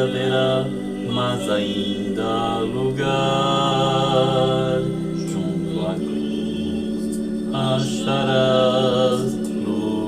haverá mais ainda lugar. Junto à cruz acharás lugar.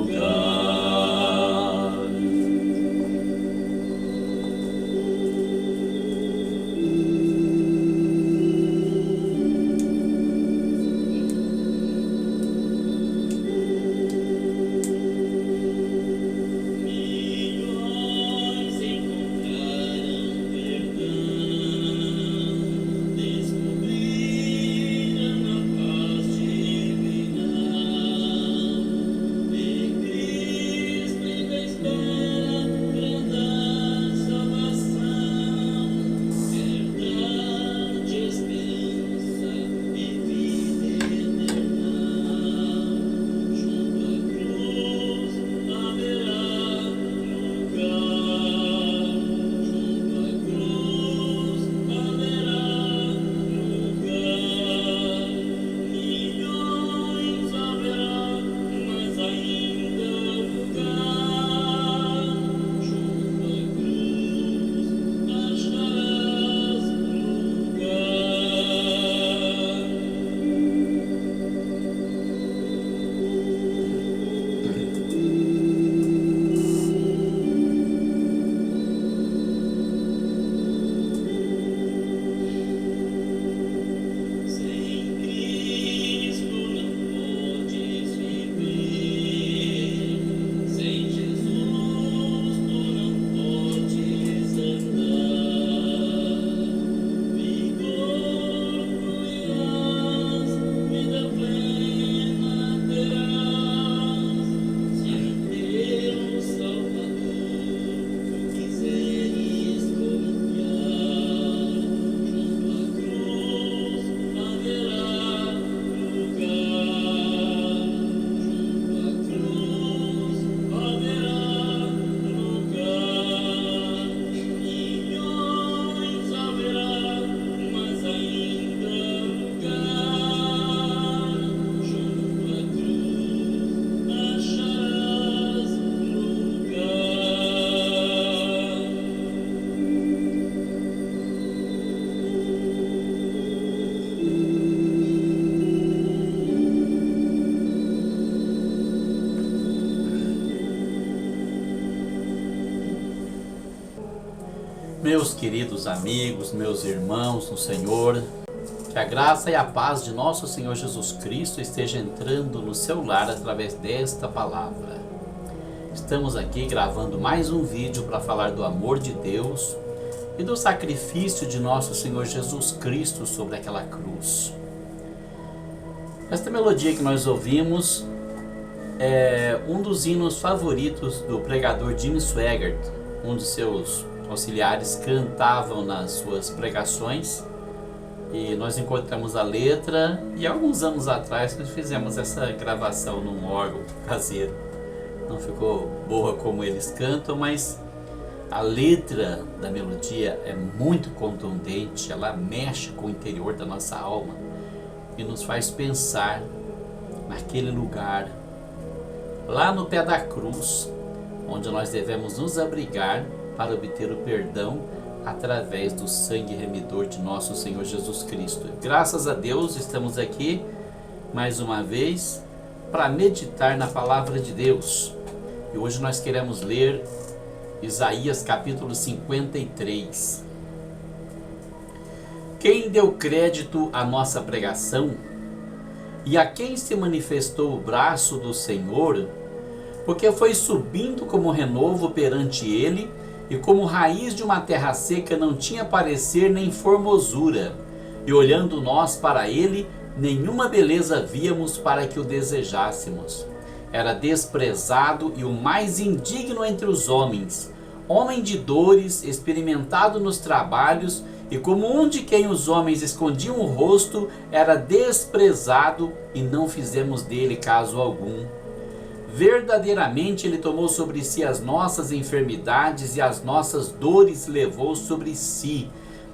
Meus queridos amigos, meus irmãos no Senhor, que a graça e a paz de nosso Senhor Jesus Cristo esteja entrando no seu lar através desta palavra. Estamos aqui gravando mais um vídeo para falar do amor de Deus e do sacrifício de nosso Senhor Jesus Cristo sobre aquela cruz. Esta melodia que nós ouvimos é um dos hinos favoritos do pregador Jim Swaggart. Um dos seus auxiliares cantavam nas suas pregações, e nós encontramos a letra, e alguns anos atrás nós fizemos essa gravação num órgão caseiro. Não ficou boa como eles cantam, mas a letra da melodia é muito contundente, ela mexe com o interior da nossa alma e nos faz pensar naquele lugar, lá no pé da cruz, onde nós devemos nos abrigar para obter o perdão através do sangue remidor de nosso Senhor Jesus Cristo. Graças a Deus estamos aqui mais uma vez para meditar na palavra de Deus. E hoje nós queremos ler Isaías capítulo 53. Quem deu crédito à nossa pregação e a quem se manifestou o braço do Senhor, porque foi subindo como renovo perante ele, e como raiz de uma terra seca não tinha parecer nem formosura, e olhando nós para ele, nenhuma beleza víamos para que o desejássemos. Era desprezado e o mais indigno entre os homens, homem de dores, experimentado nos trabalhos, e como um de quem os homens escondiam o rosto, era desprezado e não fizemos dele caso algum. Verdadeiramente ele tomou sobre si as nossas enfermidades e as nossas dores levou sobre si.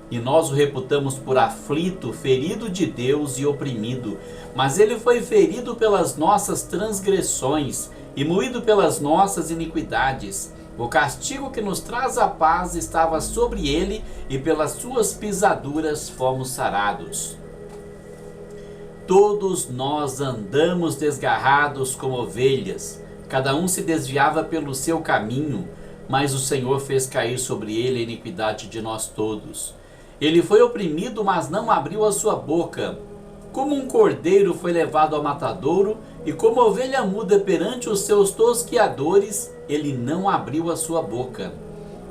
E nós o reputamos por aflito, ferido de Deus e oprimido. Mas ele foi ferido pelas nossas transgressões e moído pelas nossas iniquidades. O castigo que nos traz a paz estava sobre ele, e pelas suas pisaduras fomos sarados. Todos nós andamos desgarrados como ovelhas, cada um se desviava pelo seu caminho, mas o Senhor fez cair sobre ele a iniquidade de nós todos. Ele foi oprimido, mas não abriu a sua boca. Como um cordeiro foi levado ao matadouro, e como ovelha muda perante os seus tosquiadores, ele não abriu a sua boca.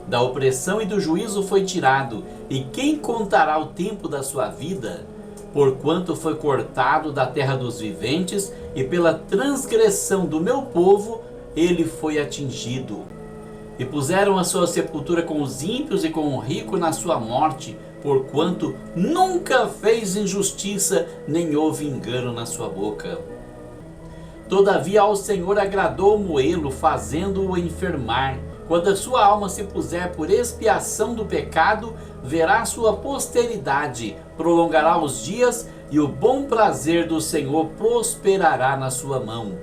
Da opressão e do juízo foi tirado, e quem contará o tempo da sua vida? Porquanto foi cortado da terra dos viventes, e pela transgressão do meu povo ele foi atingido. E puseram a sua sepultura com os ímpios e com o rico na sua morte, porquanto nunca fez injustiça, nem houve engano na sua boca. Todavia ao Senhor agradou moê-lo, fazendo-o enfermar. Quando a sua alma se puser por expiação do pecado, verá sua posteridade, prolongará os dias, e o bom prazer do Senhor prosperará na sua mão.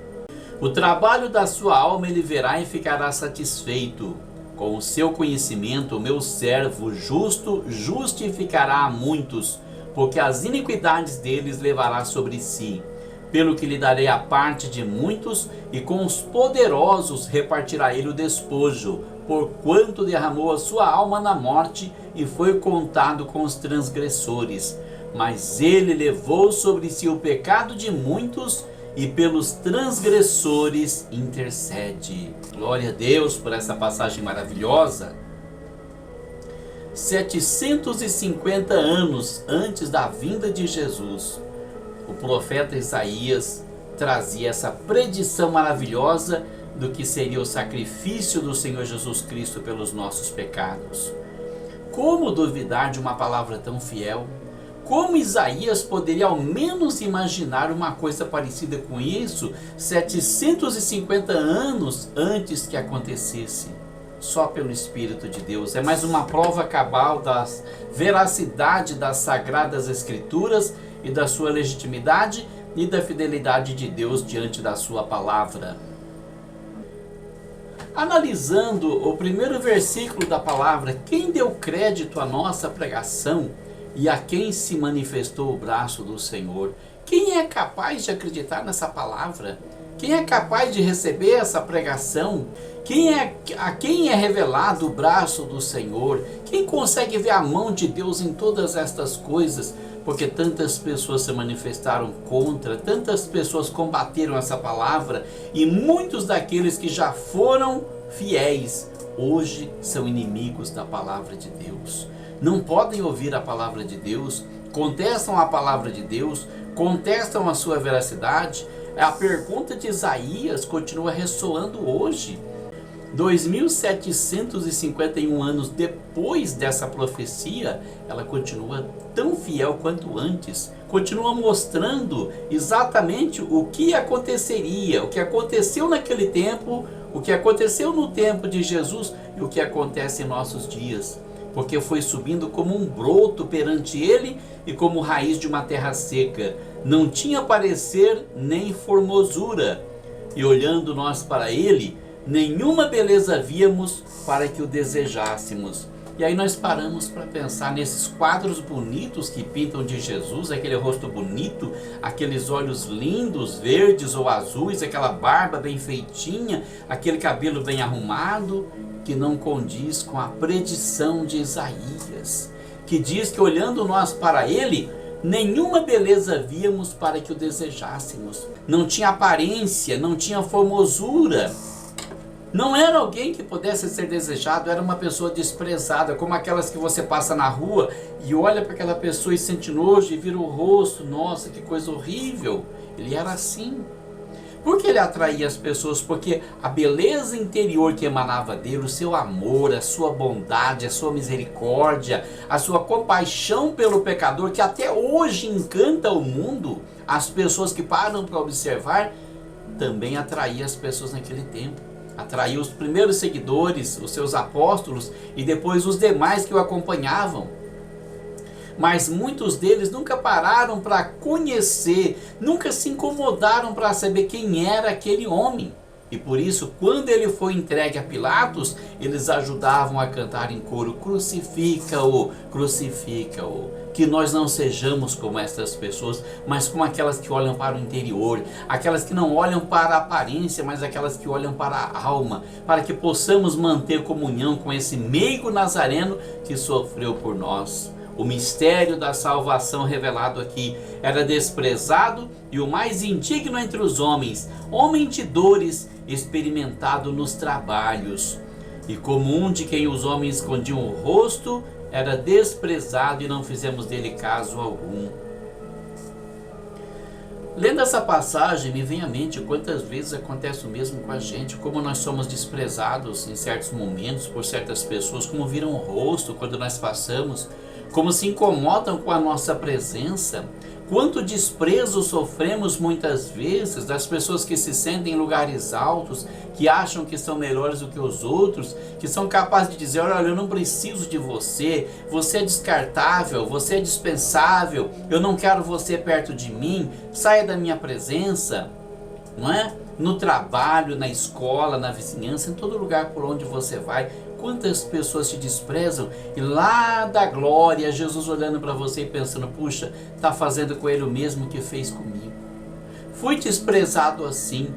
O trabalho da sua alma ele verá e ficará satisfeito. Com o seu conhecimento, o meu servo justo justificará a muitos, porque as iniquidades deles levará sobre si. Pelo que lhe darei a parte de muitos, e com os poderosos repartirá ele o despojo, porquanto derramou a sua alma na morte, e foi contado com os transgressores. Mas ele levou sobre si o pecado de muitos, e pelos transgressores intercede. Glória a Deus por essa passagem maravilhosa. 750 anos antes da vinda de Jesus, o profeta Isaías trazia essa predição maravilhosa do que seria o sacrifício do Senhor Jesus Cristo pelos nossos pecados. Como duvidar de uma palavra tão fiel? Como Isaías poderia ao menos imaginar uma coisa parecida com isso 750 anos antes que acontecesse? Só pelo Espírito de Deus. É mais uma prova cabal da veracidade das Sagradas Escrituras e da sua legitimidade e da fidelidade de Deus diante da sua palavra. Analisando o primeiro versículo da palavra, quem deu crédito à nossa pregação e a quem se manifestou o braço do Senhor? Quem é capaz de acreditar nessa palavra? Quem é capaz de receber essa pregação? A quem é revelado o braço do Senhor? Quem consegue ver a mão de Deus em todas estas coisas? Porque tantas pessoas se manifestaram contra, tantas pessoas combateram essa palavra, e muitos daqueles que já foram fiéis, hoje são inimigos da palavra de Deus. Não podem ouvir a palavra de Deus, contestam a palavra de Deus, contestam a sua veracidade. A pergunta de Isaías continua ressoando hoje. 2751 anos depois dessa profecia, ela continua tão fiel quanto antes, continua mostrando exatamente o que aconteceria, o que aconteceu naquele tempo, o que aconteceu no tempo de Jesus e o que acontece em nossos dias, porque foi subindo como um broto perante ele e como raiz de uma terra seca, não tinha parecer nem formosura, e olhando nós para ele, nenhuma beleza víamos para que o desejássemos. E aí nós paramos para pensar nesses quadros bonitos que pintam de Jesus, aquele rosto bonito, aqueles olhos lindos, verdes ou azuis, aquela barba bem feitinha, aquele cabelo bem arrumado, que não condiz com a predição de Isaías, que diz que olhando nós para ele, nenhuma beleza víamos para que o desejássemos. Não tinha aparência, não tinha formosura. Não era alguém que pudesse ser desejado, era uma pessoa desprezada, como aquelas que você passa na rua e olha para aquela pessoa e sente nojo e vira o rosto, nossa, que coisa horrível. Ele era assim. Por que ele atraía as pessoas? Porque a beleza interior que emanava dele, o seu amor, a sua bondade, a sua misericórdia, a sua compaixão pelo pecador, que até hoje encanta o mundo, as pessoas que param para observar, também atraía as pessoas naquele tempo. Atraiu os primeiros seguidores, os seus apóstolos, e depois os demais que o acompanhavam. Mas muitos deles nunca pararam para conhecer, nunca se incomodaram para saber quem era aquele homem. E por isso, quando ele foi entregue a Pilatos, eles ajudavam a cantar em coro: crucifica-o, crucifica-o. Que nós não sejamos como essas pessoas, mas como aquelas que olham para o interior, aquelas que não olham para a aparência, mas aquelas que olham para a alma, para que possamos manter comunhão com esse meigo nazareno que sofreu por nós. O mistério da salvação revelado aqui: era desprezado e o mais indigno entre os homens, homem de dores, experimentado nos trabalhos. E como um de quem os homens escondiam o rosto, era desprezado e não fizemos dele caso algum. Lendo essa passagem, me vem à mente quantas vezes acontece o mesmo com a gente, como nós somos desprezados em certos momentos por certas pessoas, como viram o rosto quando nós passamos, como se incomodam com a nossa presença. Quanto desprezo sofremos muitas vezes das pessoas que se sentem em lugares altos, que acham que são melhores do que os outros, que são capazes de dizer: olha, eu não preciso de você, você é descartável, você é dispensável, eu não quero você perto de mim, saia da minha presença, não é? No trabalho, na escola, na vizinhança, em todo lugar por onde você vai. Quantas pessoas te desprezam, e lá da glória, Jesus olhando para você e pensando: puxa, está fazendo com ele o mesmo que fez comigo. Fui desprezado assim,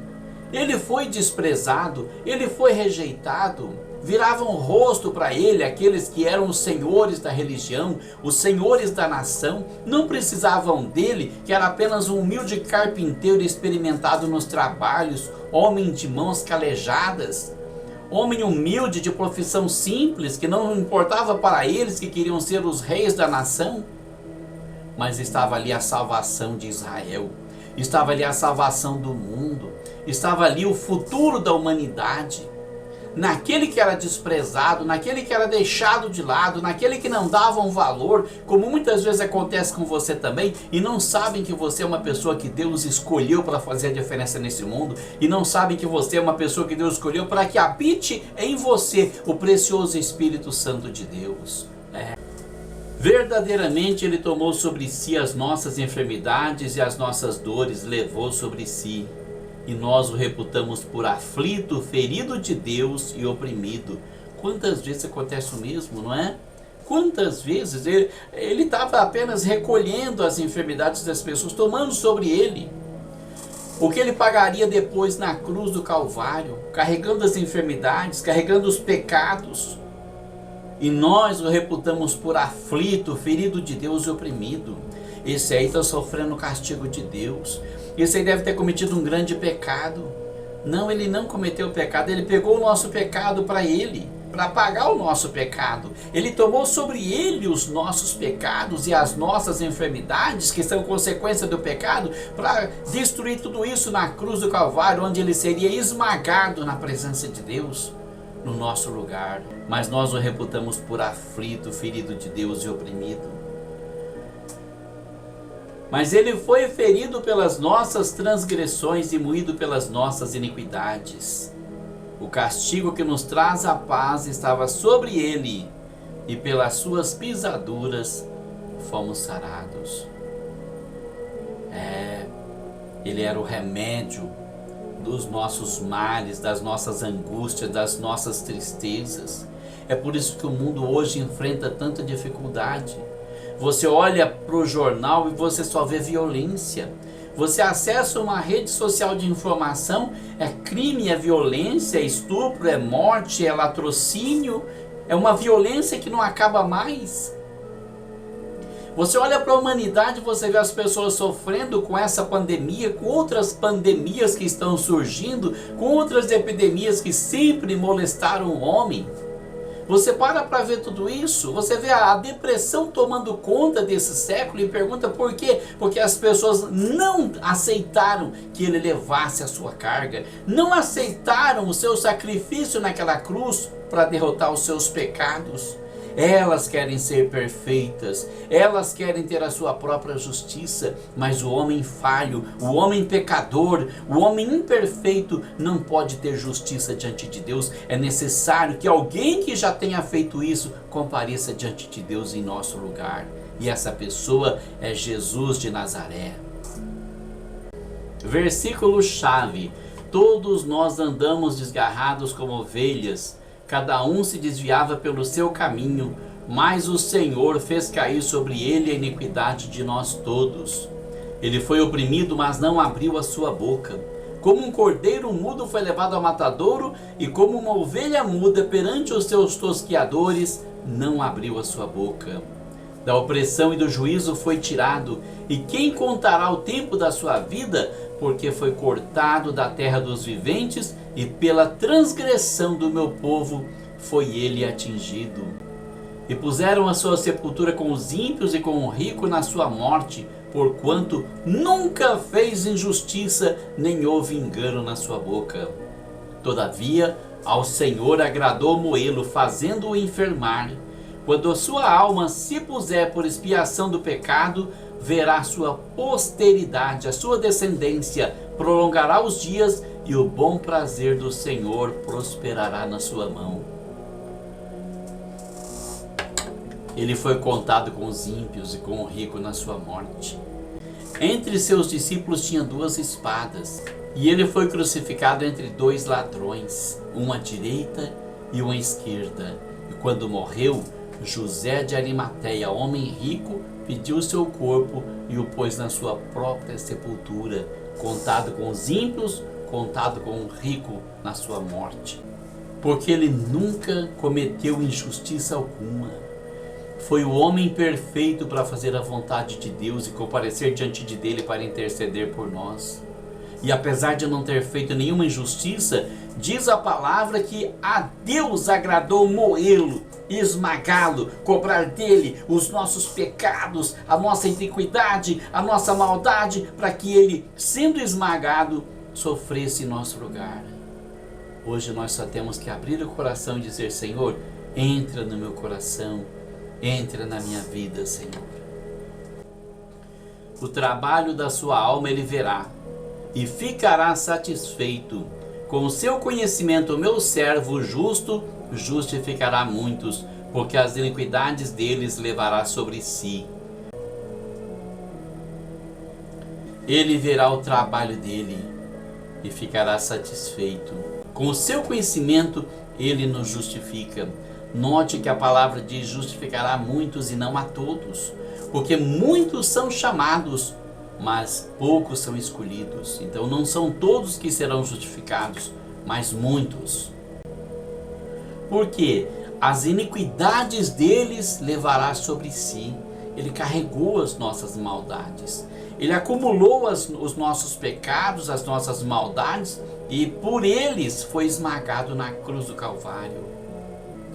ele foi desprezado, ele foi rejeitado. Viravam o rosto para ele aqueles que eram os senhores da religião, os senhores da nação, não precisavam dele, que era apenas um humilde carpinteiro experimentado nos trabalhos, homem de mãos calejadas. Homem humilde de profissão simples, que não importava para eles que queriam ser os reis da nação. Mas estava ali a salvação de Israel, estava ali a salvação do mundo, estava ali o futuro da humanidade. Naquele que era desprezado, naquele que era deixado de lado, naquele que não dava um valor, como muitas vezes acontece com você também, e não sabem que você é uma pessoa que Deus escolheu para fazer a diferença nesse mundo, e não sabem que você é uma pessoa que Deus escolheu para que habite em você o precioso Espírito Santo de Deus. Verdadeiramente Ele tomou sobre si as nossas enfermidades e as nossas dores levou sobre si. E nós o reputamos por aflito, ferido de Deus e oprimido. Quantas vezes acontece o mesmo, não é? Quantas vezes ele estava apenas recolhendo as enfermidades das pessoas, tomando sobre ele o que ele pagaria depois na cruz do Calvário, carregando as enfermidades, carregando os pecados. E nós o reputamos por aflito, ferido de Deus e oprimido. Esse aí está sofrendo o castigo de Deus. Esse aí deve ter cometido um grande pecado. Não, ele não cometeu o pecado, ele pegou o nosso pecado para ele, para pagar o nosso pecado. Ele tomou sobre ele os nossos pecados e as nossas enfermidades, que são consequência do pecado, para destruir tudo isso na cruz do Calvário, onde ele seria esmagado na presença de Deus, no nosso lugar. Mas nós o reputamos por aflito, ferido de Deus e oprimido. Mas ele foi ferido pelas nossas transgressões e moído pelas nossas iniquidades. O castigo que nos traz a paz estava sobre ele, e pelas suas pisaduras fomos sarados. Ele era o remédio dos nossos males, das nossas angústias, das nossas tristezas. É por isso que o mundo hoje enfrenta tanta dificuldade. Você olha para o jornal e você só vê violência. Você acessa uma rede social de informação, é crime, é violência, é estupro, é morte, é latrocínio, é uma violência que não acaba mais. Você olha para a humanidade e você vê as pessoas sofrendo com essa pandemia, com outras pandemias que estão surgindo, com outras epidemias que sempre molestaram o homem. Você para ver tudo isso, você vê a depressão tomando conta desse século e pergunta por quê? Porque as pessoas não aceitaram que ele levasse a sua carga, não aceitaram o seu sacrifício naquela cruz para derrotar os seus pecados. Elas querem ser perfeitas, elas querem ter a sua própria justiça, mas o homem falho, o homem pecador, o homem imperfeito não pode ter justiça diante de Deus. É necessário que alguém que já tenha feito isso compareça diante de Deus em nosso lugar. E essa pessoa é Jesus de Nazaré. Versículo chave: todos nós andamos desgarrados como ovelhas, cada um se desviava pelo seu caminho, mas o Senhor fez cair sobre ele a iniquidade de nós todos. Ele foi oprimido, mas não abriu a sua boca. Como um cordeiro mudo foi levado ao matadouro, e como uma ovelha muda perante os seus tosqueadores, não abriu a sua boca. Da opressão e do juízo foi tirado, e quem contará o tempo da sua vida? Porque foi cortado da terra dos viventes, e pela transgressão do meu povo foi ele atingido. E puseram a sua sepultura com os ímpios e com o rico na sua morte, porquanto nunca fez injustiça, nem houve engano na sua boca. Todavia, ao Senhor agradou moê-lo, fazendo-o enfermar. Quando a sua alma se puser por expiação do pecado, verá a sua posteridade, a sua descendência, prolongará os dias, e o bom prazer do Senhor prosperará na sua mão. Ele foi contado com os ímpios e com o rico na sua morte. Entre seus discípulos tinha 2 espadas, e ele foi crucificado entre 2 ladrões, um à direita e um à esquerda. E quando morreu, José de Arimateia, homem rico, pediu seu corpo e o pôs na sua própria sepultura, contado com os ímpios, contado com o rico na sua morte. Porque ele nunca cometeu injustiça alguma. Foi o homem perfeito para fazer a vontade de Deus e comparecer diante dele para interceder por nós. E apesar de não ter feito nenhuma injustiça, diz a palavra que a Deus agradou moê-lo, esmagá-lo, cobrar dele os nossos pecados, a nossa iniquidade, a nossa maldade, para que ele, sendo esmagado, sofresse em nosso lugar. Hoje nós só temos que abrir o coração e dizer: Senhor, entra no meu coração, entra na minha vida, Senhor. O trabalho da sua alma ele verá e ficará satisfeito. Com o seu conhecimento, o meu servo justo justificará muitos, porque as iniquidades deles levará sobre si. Ele verá o trabalho dele e ficará satisfeito. Com o seu conhecimento, ele nos justifica. Note que a palavra diz: justificará muitos e não a todos, porque muitos são chamados, mas poucos são escolhidos. Então não são todos que serão justificados, mas muitos. Porque as iniquidades deles levará sobre si. Ele carregou as nossas maldades. Ele acumulou os nossos pecados, as nossas maldades, e por eles foi esmagado na cruz do Calvário.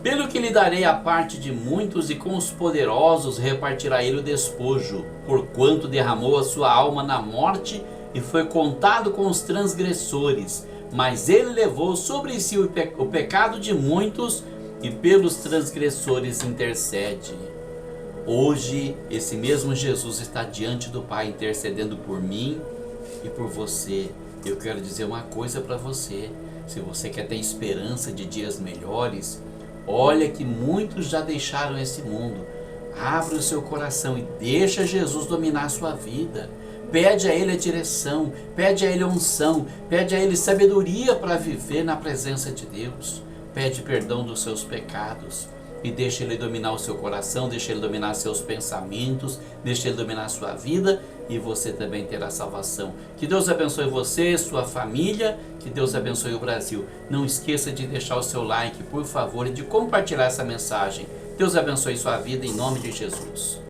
Pelo que lhe darei a parte de muitos, e com os poderosos repartirá ele o despojo, porquanto derramou a sua alma na morte e foi contado com os transgressores. Mas ele levou sobre si o pecado de muitos e pelos transgressores intercede. Hoje, esse mesmo Jesus está diante do Pai intercedendo por mim e por você. Eu quero dizer uma coisa para você: se você quer ter esperança de dias melhores, olha que muitos já deixaram esse mundo. Abra o seu coração e deixa Jesus dominar a sua vida. Pede a Ele a direção, pede a Ele a unção, pede a Ele sabedoria para viver na presença de Deus. Pede perdão dos seus pecados e deixa Ele dominar o seu coração, deixa Ele dominar seus pensamentos, deixa Ele dominar a sua vida, e você também terá salvação. Que Deus abençoe você, sua família, que Deus abençoe o Brasil. Não esqueça de deixar o seu like, por favor, e de compartilhar essa mensagem. Deus abençoe sua vida em nome de Jesus.